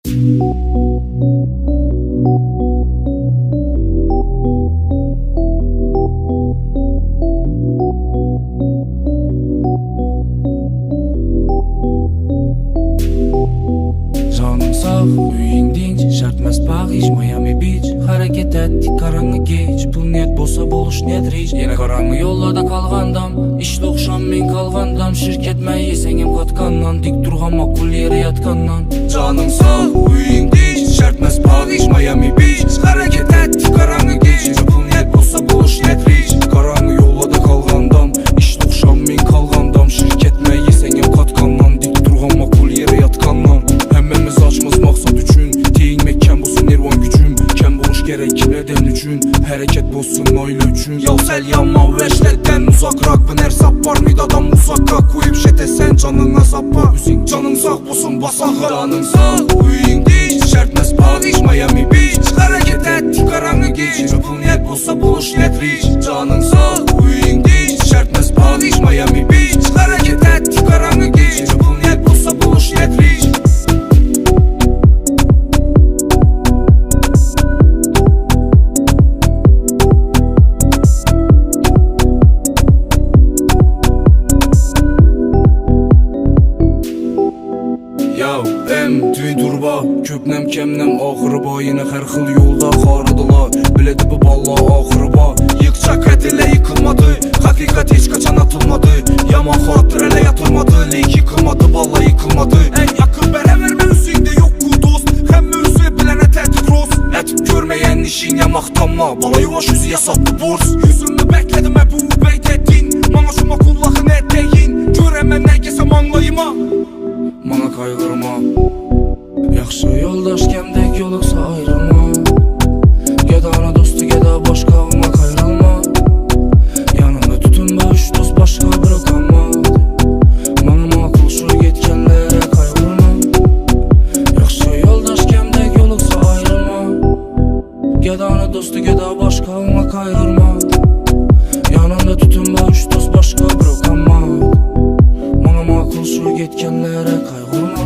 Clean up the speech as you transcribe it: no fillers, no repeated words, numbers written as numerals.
Canım sağ, uying dinç, şartmaz Paris, Miami Beach. Hareket ettik karanlığı geç, pul niyet bolsa boluş nedir hiç. Yine karanlığı yollarda kalgandam, işte okşam men kalgandam. Şirketmeyi yesengem katkandan, dik durgan makul yere yatkandan. Canım sağ, uying dinç, şartmaz Paris, Miami Beach. Hareket ettik karanlığı geç, pul niyet bolsa boluş nedir hiç. Karanlığı yollarda kalgandam, işte okşam men kalgandam. Şirketmeyi yesengem katkandan, dik durgan makul yere yatkandan. Hemmemiz açmaz maksat üçün, teyinmek kem bolsun nervan gücüm. Kem boluş gerek eden üçün, hareket bolsun aile üçün. Yalsel yanma ve eşletten uzakrak, ben her sap var mıydı adam uzakka. Koyup şete sen canına sappa, Hüseyin canın sağ bolsun basağa. Canın sağ, uying dinç, şartmaz Paris, Miami Beach. Hareket ettik karanlığı geç, pul niyet bolsa boluş nedir hiç. Canın sağ, uying dinç, şartmaz Paris, Miami Beach. Hareket ettik karanlığı geç, pul niyet bolsa boluş nedir hiç. Tüy durba, köpnem kemnem ağırba. Yine her xil yolda xarıdılar, biledi bu balla ağırba. Yıkçak edile yıkılmadı, hakikat hiç kaçan atılmadı. Yaman xatır ele yatılmadı, leyk yıkılmadı, balla yıkılmadı. Yakın bere verme Hüseyin'de yok ku dost, hem mövzü bilene tehdit roz. Etip görmeyen işin yamaktanma, bala yuvaş yüzü yasattı borç. Yüzümü bekledim bu beyt ettin, bana şuma kullakın etdeyin. Göremem ne kesem anlayıma, bana kaygırma. Yaxşı yoldaş kemdek yoluksa ayrılma. Gedana dostu geda başkağıma kayrılma. Yanımda tutunma üç dost başka bırakanma. Bana makul şu yetkenlere kaygırma. Yaxşı yoldaş kemdek yoluksa ayrılma. Gedana dostu geda başkağıma kayrılma. Yanımda tutunma üç dost başka bırakanma. Bana makul şu yetkenlere kaygırma.